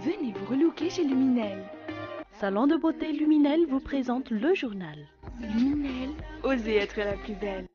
Venez vous relooker chez Luminel. Salon de beauté Luminel vous présente le journal. Luminel, osez être la plus belle.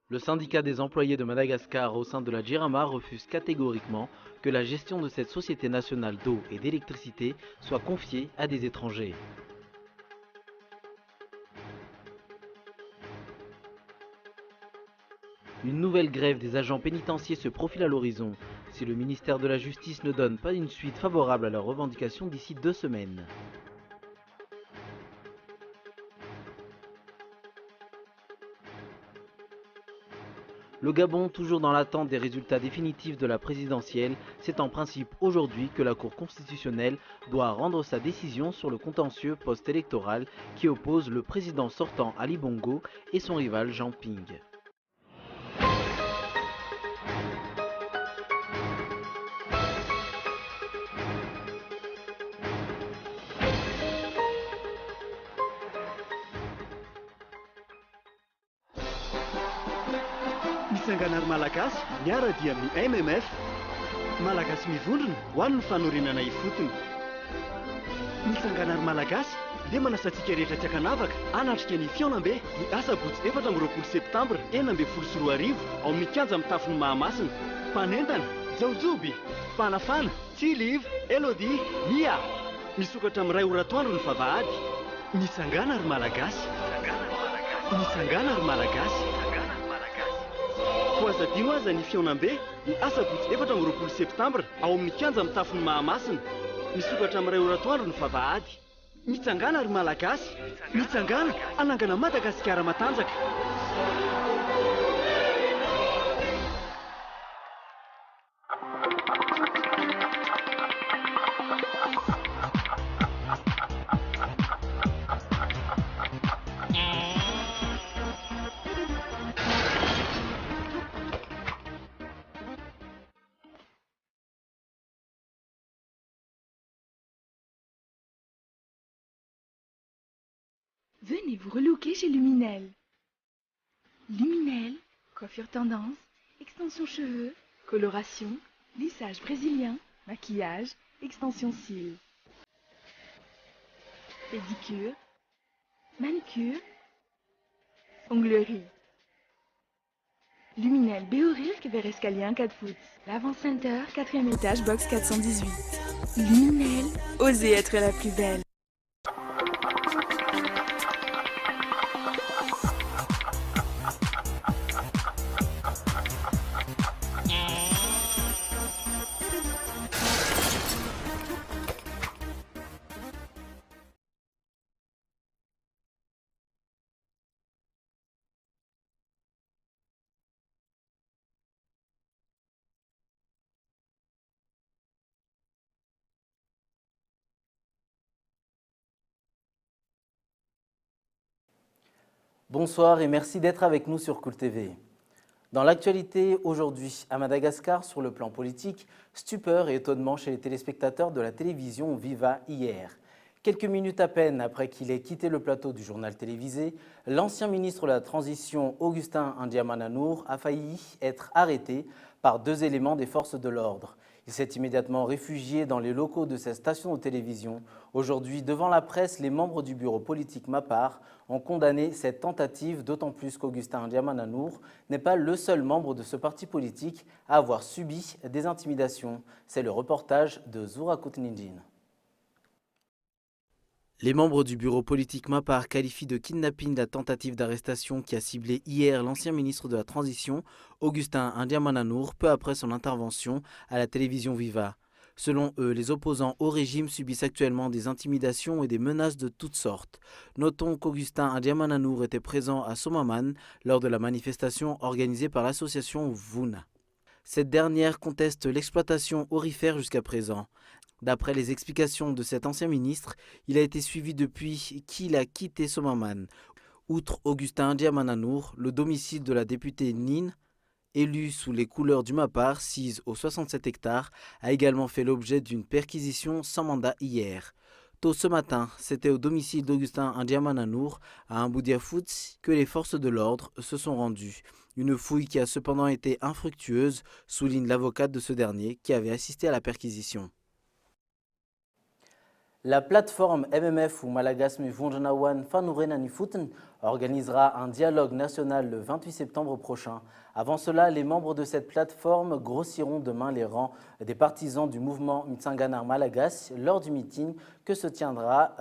Le syndicat des employés de Madagascar au sein de la Jirama refuse catégoriquement que la gestion de cette société nationale d'eau et d'électricité soit confiée à des étrangers. Une nouvelle grève des agents pénitentiaires se profile à l'horizon, si le ministère de la Justice ne donne pas une suite favorable à leurs revendications d'ici 2 semaines. Le Gabon, toujours dans l'attente des résultats définitifs de la présidentielle, c'est en principe aujourd'hui que la Cour constitutionnelle doit rendre sa décision sur le contentieux post-électoral qui oppose le président sortant Ali Bongo et son rival Jean Ping. Mitsanganary malagasy miara dia mi MMF malagasy mivondrona ho an'ny fanorenana ifotony. Mitsanganary malagasy dia manasantsika rehetra tsy akanavaka anatrika ny fiaonambe ny asabotsy 4 septambra 2024 ao amin'ny kanja mitafony Mahamasina. Mpanentana Jaojoby, mpanafana Tsiliv, Elodie, Mia. Misokatra amin'ny 2 oratoandro ny vavahady. Mitsanganary malagasy. Mitsanganary malagasy. Ho azadino aza ny fiaonambe ny asabotsy 4 septambra ao amin'ny kanja mitafony Mahamasina. Misokatra amin'ny 2 oratoandro ny vavahady. Mitsangana ry malagasy, mitsangana anangana Madagasikara matanjaka. Venez vous relooker chez Luminel. Luminel, coiffure tendance, extension cheveux, coloration, lissage brésilien, maquillage, extension cils. Pédicure, manicure, onglerie. Luminel Béorisque vers escalier 1 4 foot. L'Avant Center, 4e étage, box 418. Luminel, osez être la plus belle. Bonsoir et merci d'être avec nous sur Cool TV. Dans l'actualité aujourd'hui, à Madagascar, sur le plan politique, stupeur et étonnement chez les téléspectateurs de la télévision Viva hier. Quelques minutes à peine après qu'il ait quitté le plateau du journal télévisé, l'ancien ministre de la Transition Augustin Ndiamananour a failli être arrêté par 2 éléments des forces de l'ordre. Il s'est immédiatement réfugié dans les locaux de cette station de télévision. Aujourd'hui, devant la presse, les membres du bureau politique MAPAR ont condamné cette tentative, d'autant plus qu'Augustin Ndiamananour n'est pas le seul membre de ce parti politique à avoir subi des intimidations. C'est le reportage de Zourakut Nindjin. Les membres du bureau politique MAPAR qualifient de kidnapping la tentative d'arrestation qui a ciblé hier l'ancien ministre de la Transition, Augustin Ndiamananour, peu après son intervention à la télévision Viva. Selon eux, les opposants au régime subissent actuellement des intimidations et des menaces de toutes sortes. Notons qu'Augustin Ndiamananour était présent à Somaman lors de la manifestation organisée par l'association Vuna. Cette dernière conteste l'exploitation aurifère jusqu'à présent. D'après les explications de cet ancien ministre, il a été suivi depuis qu'il a quitté Somaman. Outre Augustin Ndiamananour, le domicile de la députée Nin élu sous les couleurs du Mapar, sise aux 67 hectares, a également fait l'objet d'une perquisition sans mandat hier. Tôt ce matin, c'était au domicile d'Augustin Ndiamananour, à Mboudiafout, que les forces de l'ordre se sont rendues. Une fouille qui a cependant été infructueuse, souligne l'avocate de ce dernier qui avait assisté à la perquisition. La plateforme MMF ou Malagasy Vunjanawan Fanourenani Fouten organisera un dialogue national le 28 septembre prochain. Avant cela, les membres de cette plateforme grossiront demain les rangs des partisans du mouvement Mtsanganar Malagasy lors du meeting que se tiendra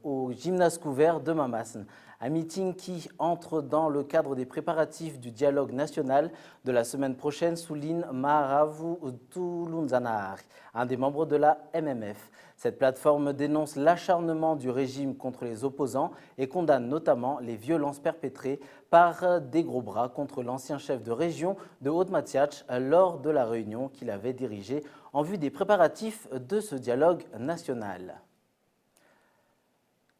au gymnase couvert de Mamassen. Un meeting qui entre dans le cadre des préparatifs du dialogue national de la semaine prochaine, souligne Maharavu Tulunzanar, un des membres de la MMF. Cette plateforme dénonce l'acharnement du régime contre les opposants et condamne notamment les violences perpétrées par des gros bras contre l'ancien chef de région de Haute-Mathiach lors de la réunion qu'il avait dirigée en vue des préparatifs de ce dialogue national.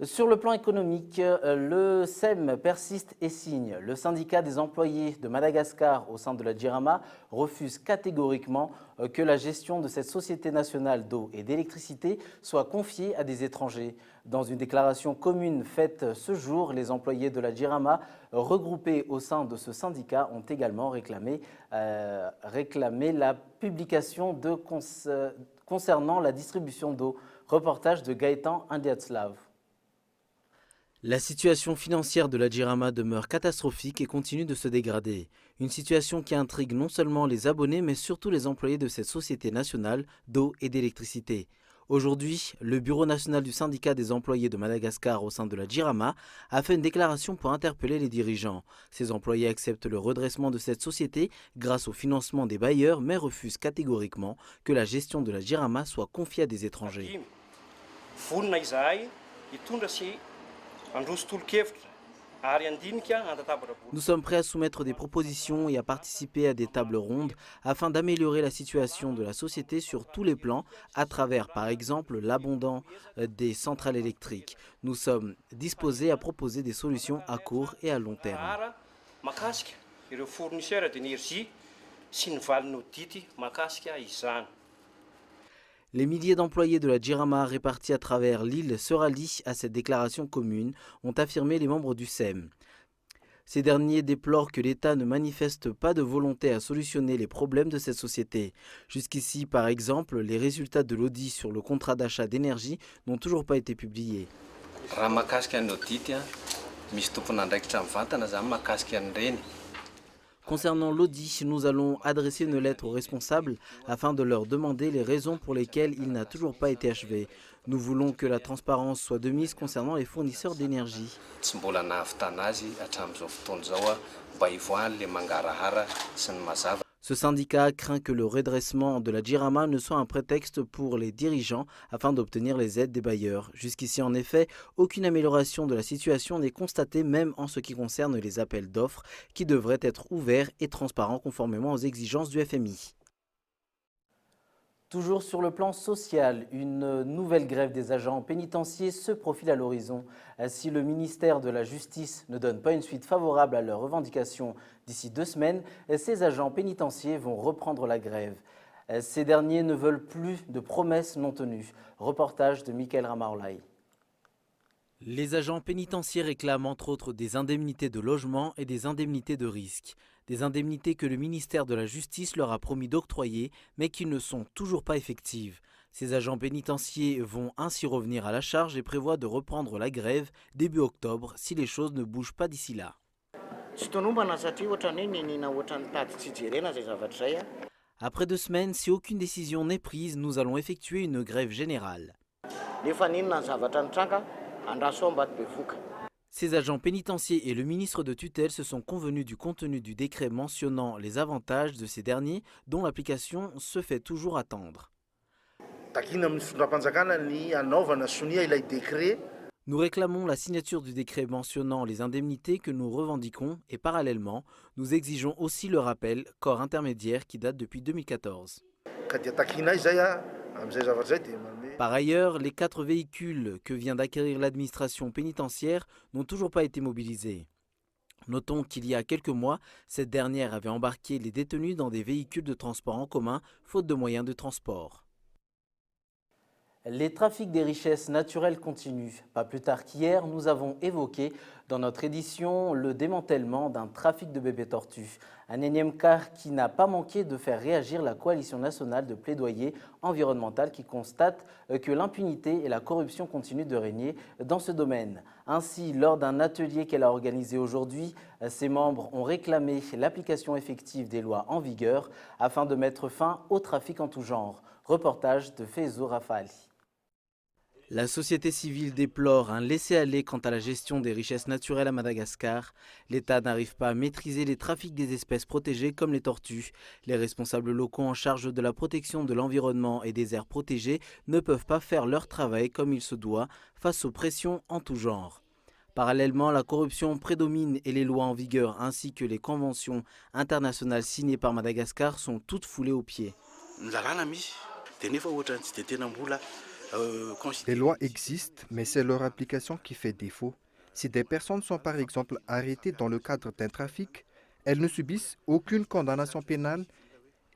Sur le plan économique, le SEM persiste et signe. Le syndicat des employés de Madagascar au sein de la JIRAMA refuse catégoriquement que la gestion de cette société nationale d'eau et d'électricité soit confiée à des étrangers. Dans une déclaration commune faite ce jour, les employés de la JIRAMA regroupés au sein de ce syndicat ont également réclamé la publication concernant la distribution d'eau. Reportage de Gaëtan Indiatslav. La situation financière de la JIRAMA demeure catastrophique et continue de se dégrader. Une situation qui intrigue non seulement les abonnés, mais surtout les employés de cette société nationale d'eau et d'électricité. Aujourd'hui, le Bureau national du syndicat des employés de Madagascar au sein de la JIRAMA a fait une déclaration pour interpeller les dirigeants. Ces employés acceptent le redressement de cette société grâce au financement des bailleurs, mais refusent catégoriquement que la gestion de la JIRAMA soit confiée à des étrangers. Nous sommes prêts à soumettre des propositions et à participer à des tables rondes afin d'améliorer la situation de la société sur tous les plans, à travers par exemple l'abondance des centrales électriques. Nous sommes disposés à proposer des solutions à court et à long terme. Les milliers d'employés de la JIRAMA répartis à travers l'île se rallient à cette déclaration commune, ont affirmé les membres du SEM. Ces derniers déplorent que l'État ne manifeste pas de volonté à solutionner les problèmes de cette société. Jusqu'ici, par exemple, les résultats de l'audit sur le contrat d'achat d'énergie n'ont toujours pas été publiés. Concernant l'audit, nous allons adresser une lettre aux responsables afin de leur demander les raisons pour lesquelles il n'a toujours pas été achevé. Nous voulons que la transparence soit de mise concernant les fournisseurs d'énergie. Ce syndicat craint que le redressement de la JIRAMA ne soit un prétexte pour les dirigeants afin d'obtenir les aides des bailleurs. Jusqu'ici, en effet, aucune amélioration de la situation n'est constatée, même en ce qui concerne les appels d'offres qui devraient être ouverts et transparents conformément aux exigences du FMI. Toujours sur le plan social, une nouvelle grève des agents pénitentiaires se profile à l'horizon. Si le ministère de la Justice ne donne pas une suite favorable à leurs revendications d'ici 2 semaines, ces agents pénitentiaires vont reprendre la grève. Ces derniers ne veulent plus de promesses non tenues. Reportage de Michael Ramaolai. Les agents pénitentiaires réclament entre autres des indemnités de logement et des indemnités de risque. Des indemnités que le ministère de la Justice leur a promis d'octroyer, mais qui ne sont toujours pas effectives. Ces agents pénitentiaires vont ainsi revenir à la charge et prévoient de reprendre la grève début octobre si les choses ne bougent pas d'ici là. Après 2 semaines, si aucune décision n'est prise, nous allons effectuer une grève générale. Ces agents pénitentiaires et le ministre de tutelle se sont convenus du contenu du décret mentionnant les avantages de ces derniers, dont l'application se fait toujours attendre. Nous réclamons la signature du décret mentionnant les indemnités que nous revendiquons et parallèlement, nous exigeons aussi le rappel corps intermédiaire qui date depuis 2014. Par ailleurs, les 4 véhicules que vient d'acquérir l'administration pénitentiaire n'ont toujours pas été mobilisés. Notons qu'il y a quelques mois, cette dernière avait embarqué les détenus dans des véhicules de transport en commun, faute de moyens de transport. Les trafics des richesses naturelles continuent. Pas plus tard qu'hier, nous avons évoqué dans notre édition le démantèlement d'un trafic de bébés tortues. Un énième cas qui n'a pas manqué de faire réagir la coalition nationale de plaidoyer environnemental qui constate que l'impunité et la corruption continuent de régner dans ce domaine. Ainsi, lors d'un atelier qu'elle a organisé aujourd'hui, ses membres ont réclamé l'application effective des lois en vigueur afin de mettre fin au trafic en tout genre. Reportage de Faizo Rafali. La société civile déplore un laisser-aller quant à la gestion des richesses naturelles à Madagascar. L'État n'arrive pas à maîtriser les trafics des espèces protégées comme les tortues. Les responsables locaux en charge de la protection de l'environnement et des aires protégées ne peuvent pas faire leur travail comme il se doit face aux pressions en tout genre. Parallèlement, la corruption prédomine et les lois en vigueur ainsi que les conventions internationales signées par Madagascar sont toutes foulées aux pieds. Les lois existent, mais c'est leur application qui fait défaut. Si des personnes sont par exemple arrêtées dans le cadre d'un trafic, elles ne subissent aucune condamnation pénale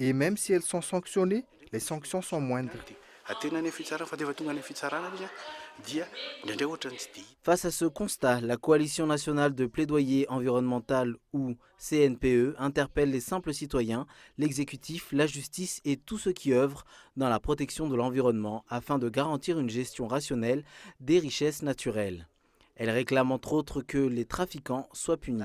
et même si elles sont sanctionnées, les sanctions sont moindres. Face à ce constat, la Coalition nationale de plaidoyer environnemental ou CNPE interpelle les simples citoyens, l'exécutif, la justice et tous ceux qui œuvrent dans la protection de l'environnement afin de garantir une gestion rationnelle des richesses naturelles. Elle réclame entre autres que les trafiquants soient punis.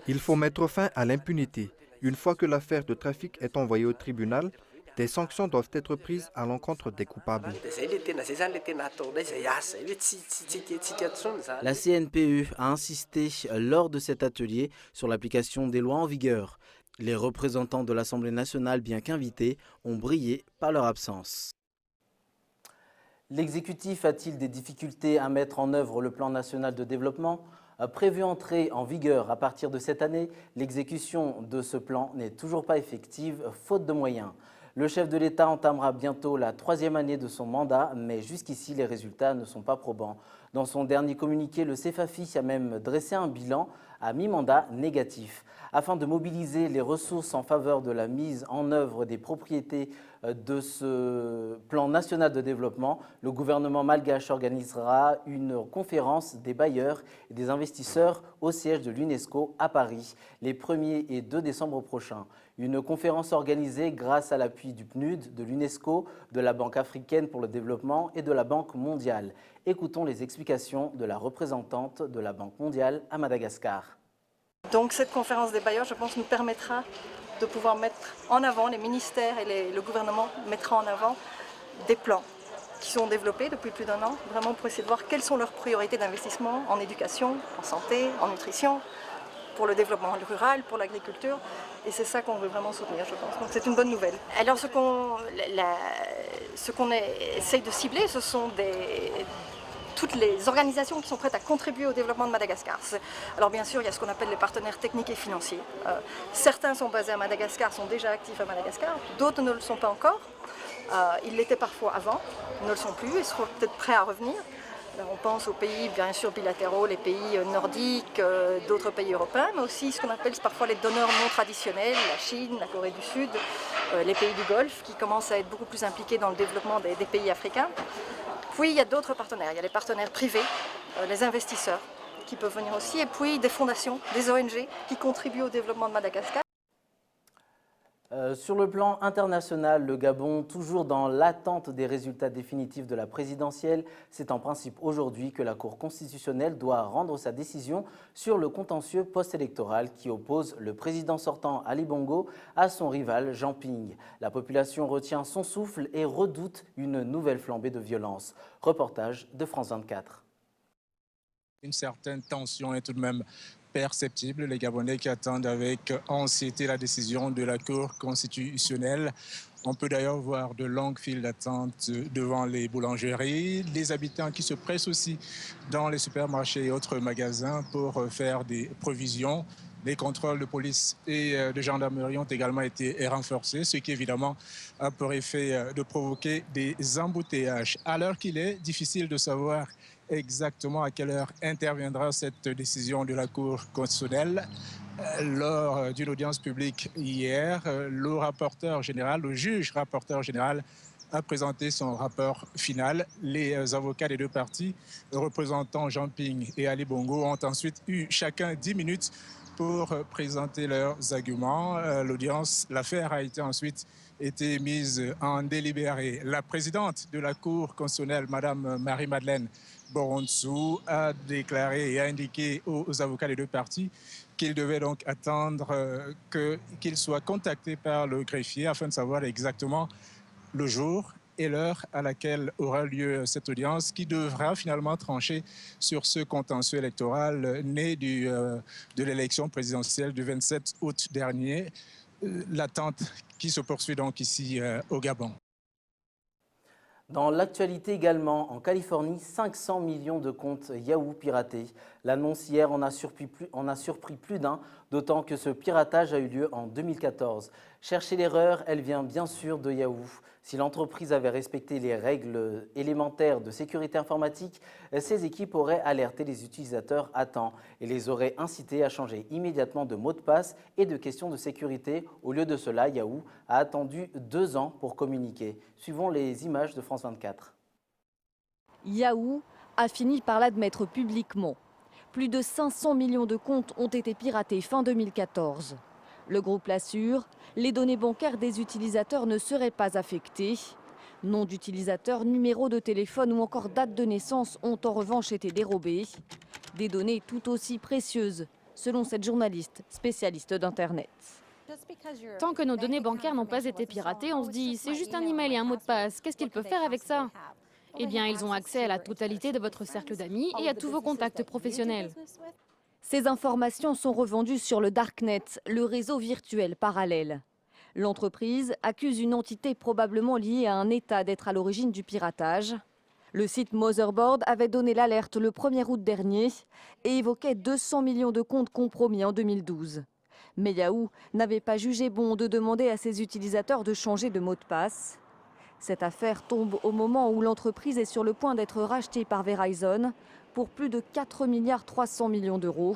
Il faut mettre fin à l'impunité. Une fois que l'affaire de trafic est envoyée au tribunal, des sanctions doivent être prises à l'encontre des coupables. La CNPE a insisté lors de cet atelier sur l'application des lois en vigueur. Les représentants de l'Assemblée nationale, bien qu'invités, ont brillé par leur absence. L'exécutif a-t-il des difficultés à mettre en œuvre le plan national de développement ? Prévu entrer en vigueur à partir de cette année, l'exécution de ce plan n'est toujours pas effective, faute de moyens. Le chef de l'État entamera bientôt la 3e année de son mandat, mais jusqu'ici, les résultats ne sont pas probants. Dans son dernier communiqué, le CEFAFI a même dressé un bilan à mi-mandat négatif. Afin de mobiliser les ressources en faveur de la mise en œuvre des propriétés de ce plan national de développement, le gouvernement malgache organisera une conférence des bailleurs et des investisseurs au siège de l'UNESCO à Paris les 1er et 2 décembre prochains. Une conférence organisée grâce à l'appui du PNUD, de l'UNESCO, de la Banque africaine pour le développement et de la Banque mondiale. Écoutons les explications de la représentante de la Banque mondiale à Madagascar. Donc cette conférence des bailleurs, je pense, nous permettra de pouvoir mettre en avant, les ministères et le gouvernement mettra en avant des plans qui sont développés depuis plus d'1 an, vraiment pour essayer de voir quelles sont leurs priorités d'investissement en éducation, en santé, en nutrition, pour le développement rural, pour l'agriculture. Et c'est ça qu'on veut vraiment soutenir, je pense. Donc c'est une bonne nouvelle. Alors ce qu'on essaye de cibler, ce sont toutes les organisations qui sont prêtes à contribuer au développement de Madagascar. Alors bien sûr, il y a ce qu'on appelle les partenaires techniques et financiers. Certains sont basés à Madagascar, sont déjà actifs à Madagascar, d'autres ne le sont pas encore. Ils l'étaient parfois avant, ne le sont plus et seront peut-être prêts à revenir. Alors on pense aux pays bien sûr bilatéraux, les pays nordiques, d'autres pays européens, mais aussi ce qu'on appelle parfois les donneurs non traditionnels, la Chine, la Corée du Sud, les pays du Golfe qui commencent à être beaucoup plus impliqués dans le développement des pays africains. Puis il y a d'autres partenaires, il y a les partenaires privés, les investisseurs qui peuvent venir aussi, et puis des fondations, des ONG qui contribuent au développement de Madagascar. Sur le plan international, le Gabon, toujours dans l'attente des résultats définitifs de la présidentielle, c'est en principe aujourd'hui que la Cour constitutionnelle doit rendre sa décision sur le contentieux post-électoral qui oppose le président sortant Ali Bongo à son rival Jean Ping. La population retient son souffle et redoute une nouvelle flambée de violence. Reportage de France 24. Une certaine tension est tout de même perceptible. Les Gabonais qui attendent avec anxiété la décision de la Cour constitutionnelle. On peut d'ailleurs voir de longues files d'attente devant les boulangeries, les habitants qui se pressent aussi dans les supermarchés et autres magasins pour faire des provisions. Les contrôles de police et de gendarmerie ont également été renforcés, ce qui évidemment a pour effet de provoquer des embouteillages. À l'heure qu'il est, difficile de savoir exactement à quelle heure interviendra cette décision de la Cour constitutionnelle. Lors d'une audience publique hier, le juge rapporteur général a présenté son rapport final. Les avocats des deux parties, représentant Jean Ping et Ali Bongo, ont ensuite eu chacun 10 minutes pour présenter leurs arguments. L'affaire a ensuite été mise en délibéré. La présidente de la Cour constitutionnelle, Madame Marie-Madeleine Boronsou, a déclaré et a indiqué aux avocats des deux parties qu'ils devaient donc attendre qu'ils soient contactés par le greffier afin de savoir exactement le jour et l'heure à laquelle aura lieu cette audience qui devra finalement trancher sur ce contentieux électoral né de l'élection présidentielle du 27 août dernier. L'attente qui se poursuit donc ici au Gabon. Dans l'actualité également, en Californie, 500 millions de comptes Yahoo piratés. L'annonce hier en a surpris plus d'un, d'autant que ce piratage a eu lieu en 2014. Chercher l'erreur, elle vient bien sûr de Yahoo. Si l'entreprise avait respecté les règles élémentaires de sécurité informatique, ses équipes auraient alerté les utilisateurs à temps et les auraient incités à changer immédiatement de mot de passe et de questions de sécurité. Au lieu de cela, Yahoo a attendu 2 ans pour communiquer. Suivons les images de France 24. Yahoo a fini par l'admettre publiquement. Plus de 500 millions de comptes ont été piratés fin 2014. Le groupe l'assure, les données bancaires des utilisateurs ne seraient pas affectées. Nom d'utilisateur, numéro de téléphone ou encore date de naissance ont en revanche été dérobés. Des données tout aussi précieuses, selon cette journaliste spécialiste d'Internet. Tant que nos données bancaires n'ont pas été piratées, on se dit c'est juste un email et un mot de passe, qu'est-ce qu'ils peuvent faire avec ça? Eh bien, ils ont accès à la totalité de votre cercle d'amis et à tous vos contacts professionnels. Ces informations sont revendues sur le Darknet, le réseau virtuel parallèle. L'entreprise accuse une entité probablement liée à un État d'être à l'origine du piratage. Le site Motherboard avait donné l'alerte le 1er août dernier et évoquait 200 millions de comptes compromis en 2012. Mais Yahoo n'avait pas jugé bon de demander à ses utilisateurs de changer de mot de passe. Cette affaire tombe au moment où l'entreprise est sur le point d'être rachetée par Verizon pour plus de 4,3 milliards d'euros.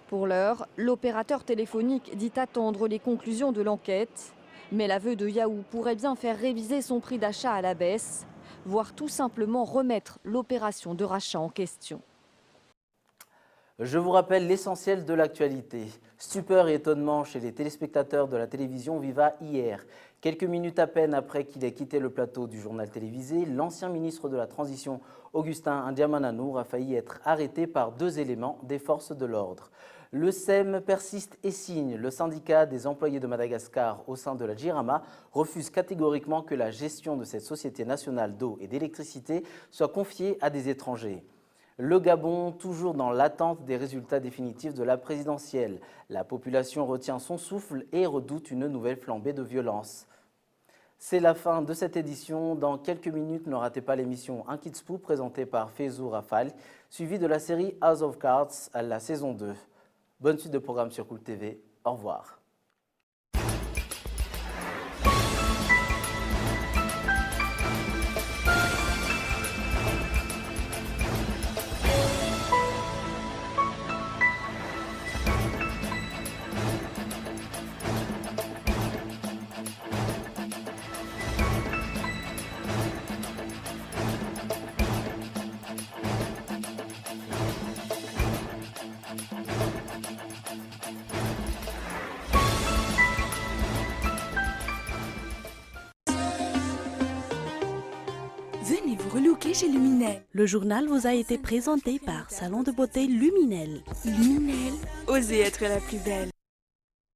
Pour l'heure, l'opérateur téléphonique dit attendre les conclusions de l'enquête. Mais l'aveu de Yahoo pourrait bien faire réviser son prix d'achat à la baisse, voire tout simplement remettre l'opération de rachat en question. Je vous rappelle l'essentiel de l'actualité. Stupeur et étonnement chez les téléspectateurs de la télévision Viva hier. Quelques minutes à peine après qu'il ait quitté le plateau du journal télévisé, l'ancien ministre de la Transition, Augustin Ndiamananour, a failli être arrêté par 2 éléments des forces de l'ordre. Le SEM persiste et signe. Le syndicat des employés de Madagascar au sein de la JIRAMA refuse catégoriquement que la gestion de cette société nationale d'eau et d'électricité soit confiée à des étrangers. Le Gabon, toujours dans l'attente des résultats définitifs de la présidentielle. La population retient son souffle et redoute une nouvelle flambée de violence. C'est la fin de cette édition. Dans quelques minutes, ne ratez pas l'émission Un Kids Pou présentée par Fezou Rafal, suivie de la série House of Cards à la saison 2. Bonne suite de programme sur Cool TV. Au revoir. Venez vous relooker chez Luminel. Le journal vous a été présenté par Salon de beauté Luminel. Luminel, osez être la plus belle.